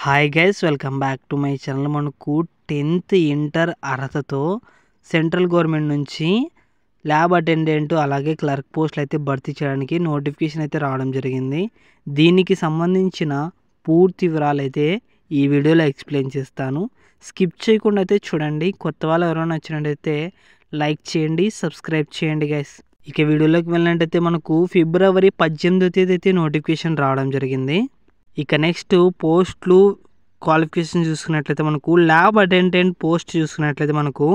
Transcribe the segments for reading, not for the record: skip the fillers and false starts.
Hi guys, welcome back to my channel. మనకు 10th inter అర్హతతో central government నుంచి lab attendant అలాగే clerk పోస్టులు అయితే భర్తీ చేయడానికి నోటిఫికేషన్ అయితే రావడం జరిగింది. దీనికి సంబంధించిన పూర్తి వివరాలు అయితే ఈ వీడియోలో ఎక్స్ప్లెయిన్ చేస్తాను. స్కిప్ చేయకుండా అయితే చూడండి. కొత్త వాళ్ళు ఎవరైనా వచ్చినట్టయితే లైక్ చేయండి, సబ్స్క్రైబ్ చేయండి గైస్. ఇక వీడియోలోకి వెళ్ళినట్టయితే మనకు ఫిబ్రవరి 18వ తేదీ అయితే నోటిఫికేషన్ రావడం జరిగింది. ఇక నెక్స్ట్ పోస్టులు క్వాలిఫికేషన్ చూసుకున్నట్లయితే మనకు ల్యాబ్ అటెండెంట్ పోస్ట్ చూసుకున్నట్లయితే మనకు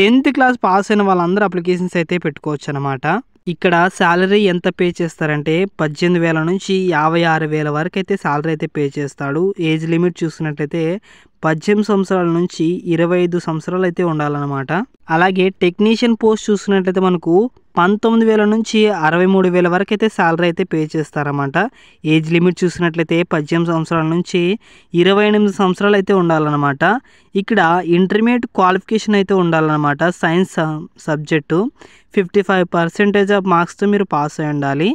10th క్లాస్ పాస్ అయిన వాళ్ళందరూ అప్లికేషన్స్ అయితే పెట్టుకోవచ్చు అనమాట. ఇక్కడ శాలరీ ఎంత పే చేస్తారంటే 18,000 నుంచి 56,000 వరకు అయితే శాలరీ అయితే పే చేస్తాడు. ఏజ్ లిమిట్ చూసుకున్నట్లయితే 18 సంవత్సరాల నుంచి 25 సంవత్సరాలు అయితే ఉండాలన్నమాట. అలాగే టెక్నీషియన్ పోస్ట్ చూసుకున్నట్లయితే మనకు 19,000 నుంచి 63,000 వరకు అయితే శాలరీ అయితే పే చేస్తారన్నమాట. ఏజ్ లిమిట్ చూసినట్లయితే 18 సంవత్సరాల నుంచి 28 సంవత్సరాలు అయితే ఉండాలన్నమాట. ఇక్కడ ఇంటర్మీడియట్ క్వాలిఫికేషన్ అయితే ఉండాలన్నమాట. సైన్స్ సబ్జెక్టు 55% ఆఫ్ మార్క్స్తో మీరు పాస్ అయి ఉండాలి.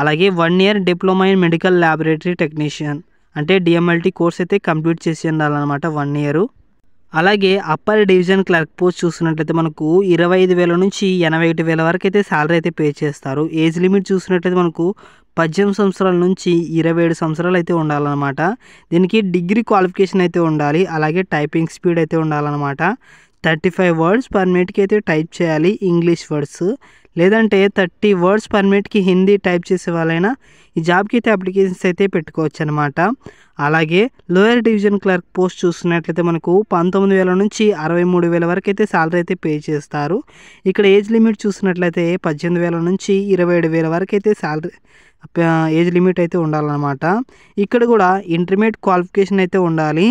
అలాగే 1 year diploma in medical laboratory technician అంటే DMLT కోర్స్ అయితే కంప్లీట్ చేసి ఉండాలన్నమాట 1 year. అలాగే అప్పర్ డివిజన్ క్లర్క్ పోస్ట్ చూసినట్లయితే మనకు 25,000 నుంచి 81,000 వరకు అయితే శాలరీ అయితే పే చేస్తారు. ఏజ్ లిమిట్ చూసినట్లయితే మనకు 18 సంవత్సరాల నుంచి 27 సంవత్సరాలు అయితే ఉండాలన్నమాట. దీనికి డిగ్రీ క్వాలిఫికేషన్ అయితే ఉండాలి. అలాగే టైపింగ్ స్పీడ్ అయితే ఉండాలన్నమాట. 35 words per minute అయితే టైప్ చేయాలి ఇంగ్లీష్ వర్డ్స్, లేదంటే 30 words per minute Hindi type చేసే వాళ్ళైనా ఈ జాబ్కి అయితే అప్లికేషన్స్ అయితే పెట్టుకోవచ్చు అనమాట. అలాగే లోయర్ డివిజన్ క్లర్క్ పోస్ట్ చూస్తున్నట్లయితే మనకు 19,000 నుంచి 63,000 వరకు అయితే శాలరీ అయితే పే చేస్తారు. ఇక్కడ ఏజ్ లిమిట్ చూసినట్లయితే 18,000 నుంచి 27,000 వరకు అయితే శాలరీ ఏజ్ లిమిట్ అయితే ఉండాలన్నమాట. ఇక్కడ కూడా ఇంటర్మీడియట్ క్వాలిఫికేషన్ అయితే ఉండాలి.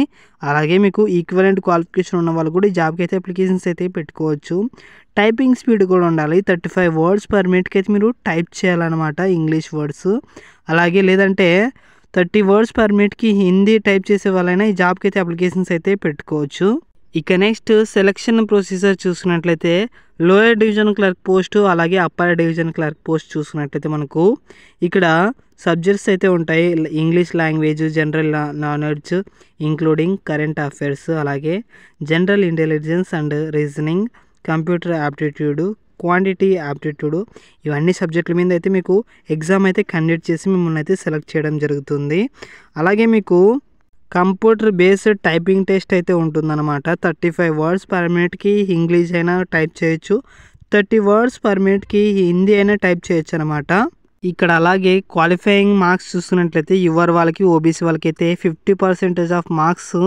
అలాగే మీకు ఈక్వలెంట్ క్వాలిఫికేషన్ ఉన్న వాళ్ళు కూడా ఈ జాబ్కి అయితే అప్లికేషన్స్ అయితే పెట్టుకోవచ్చు. టైపింగ్ స్పీడ్ కూడా ఉండాలి. 35 words per minute అయితే మీరు టైప్ చేయాలన్నమాట ఇంగ్లీష్ వర్డ్స్. అలాగే లేదంటే 30 words per minute Hindi type చేసే వాళ్ళైనా ఈ జాబ్కి అయితే అప్లికేషన్స్ అయితే పెట్టుకోవచ్చు. ఇక నెక్స్ట్ సెలక్షన్ ప్రొసీజర్ చూసుకున్నట్లయితే లోయర్ డివిజన్ క్లర్క్ పోస్టు అలాగే అప్పర్ డివిజన్ క్లర్క్ పోస్ట్ చూసుకున్నట్లయితే మనకు ఇక్కడ సబ్జెక్ట్స్ అయితే ఉంటాయి. English language, general knowledge including current affairs, అలాగే general intelligence and reasoning, computer aptitude, quantity aptitude, ఇవన్నీ సబ్జెక్టుల మీద అయితే మీకు ఎగ్జామ్ అయితే కండక్ట్ చేసి మిమ్మల్ని అయితే సెలెక్ట్ చేయడం జరుగుతుంది. అలాగే మీకు కంప్యూటర్ బేస్డ్ టైపింగ్ టెస్ట్ అయితే ఉంటుందన్నమాట. 35 words per minute ఇంగ్లీష్ అయినా టైప్ చేయొచ్చు, 30 words per minute హిందీ అయినా టైప్ చేయొచ్చు అనమాట. ఇక్కడ అలాగే క్వాలిఫైయింగ్ మార్క్స్ చూసుకున్నట్లయితే యువర్ వాళ్ళకి, ఓబీసీ వాళ్ళకి అయితే 50% ఆఫ్ మార్క్స్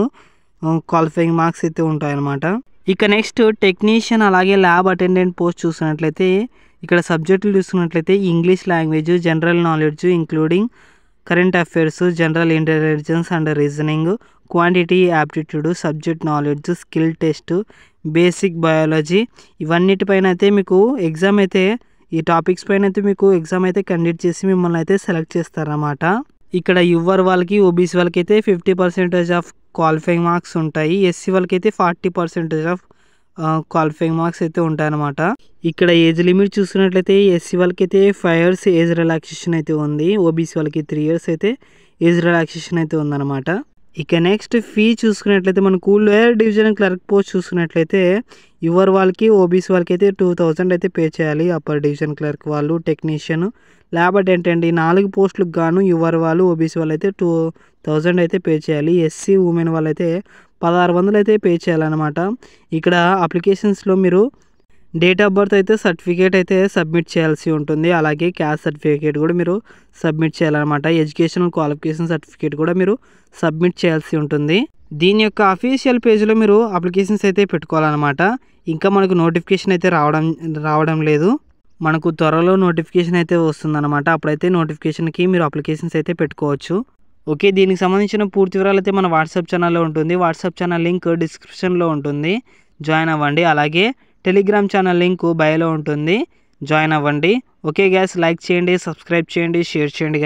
క్వాలిఫైయింగ్ మార్క్స్ అయితే ఉంటాయన్నమాట. ఇక నెక్స్ట్ టెక్నీషియన్ అలాగే ల్యాబ్ అటెండెంట్ పోస్ట్ చూసినట్లయితే ఇక్కడ సబ్జెక్టులు చూసుకున్నట్లయితే English language, general knowledge including current affairs, general intelligence and reasoning, quantity aptitude, subject knowledge, skill test, basic biology, ఇవన్నిటిపైన అయితే మీకు ఎగ్జామ్ అయితే ఈ టాపిక్స్ పైన అయితే మీకు ఎగ్జామ్ అయితే కండక్ట్ చేసి మిమ్మల్ని అయితే సెలెక్ట్ చేస్తారన్నమాట. ఇక్కడ యువర్ వాళ్ళకి, ఓబీసీ వాళ్ళకి అయితే 50% ఆఫ్ క్వాలిఫైయింగ్ మార్క్స్ ఉంటాయి. ఎస్సీ వాళ్ళకి అయితే 40% ఆఫ్ క్వాలిఫైయింగ్ మార్క్స్ అయితే ఉంటాయన్నమాట. ఇక్కడ ఏజ్ లిమిట్ చూసుకున్నట్లయితే ఎస్సీ వాళ్ళకి అయితే 5 years ఏజ్ రిలాక్సేషన్ అయితే ఉంది. ఓబీసీ వాళ్ళకి 3 years అయితే ఏజ్ రిలాక్సేషన్ అయితే ఉందన్నమాట. ఇక నెక్స్ట్ ఫీ చూసుకున్నట్లయితే మనకు లోయర్ డివిజన్ క్లర్క్ పోస్ట్ చూసుకున్నట్లయితే యువర్ వాళ్ళకి, ఓబీసీ వాళ్ళకి అయితే 2,000 అయితే పే చేయాలి. అప్పర్ డివిజన్ క్లర్క్ వాళ్ళు, టెక్నీషియన్, ల్యాబ్ అటెండెంట్ ఈ 4 పోస్టులకు గాను యువర్ వాళ్ళు, ఓబీసీ వాళ్ళు అయితే 2,000 అయితే పే చేయాలి. ఎస్సీ ఉమెన్ వాళ్ళు అయితే 1,600 అయితే పే చేయాలన్నమాట. ఇక్కడ అప్లికేషన్స్లో మీరు డేట్ ఆఫ్ బర్త్ అయితే సర్టిఫికేట్ అయితే సబ్మిట్ చేయాల్సి ఉంటుంది. అలాగే క్యాస్ట్ సర్టిఫికేట్ కూడా మీరు సబ్మిట్ చేయాలన్నమాట. ఎడ్యుకేషనల్ క్వాలిఫికేషన్ సర్టిఫికేట్ కూడా మీరు సబ్మిట్ చేయాల్సి ఉంటుంది. దీని యొక్క అఫీషియల్ పేజ్లో మీరు అప్లికేషన్స్ అయితే పెట్టుకోవాలన్నమాట. ఇంకా మనకు నోటిఫికేషన్ అయితే రావడం లేదు. మనకు త్వరలో నోటిఫికేషన్ అయితే వస్తుందన్నమాట. అప్పుడైతే నోటిఫికేషన్కి మీరు అప్లికేషన్స్ అయితే పెట్టుకోవచ్చు. ఓకే, దీనికి సంబంధించిన పూర్తి వివరాలు అయితే మన వాట్సాప్ ఛానల్లో ఉంటుంది. వాట్సాప్ ఛానల్ లింక్ డిస్క్రిప్షన్లో ఉంటుంది, జాయిన్ అవ్వండి. అలాగే టెలిగ్రామ్ ఛానల్ లింక్ బయోలో ఉంటుంది, జాయిన్ అవ్వండి. ఓకే గ్యాస్, లైక్ చేయండి, సబ్స్క్రైబ్ చేయండి, షేర్ చేయండి.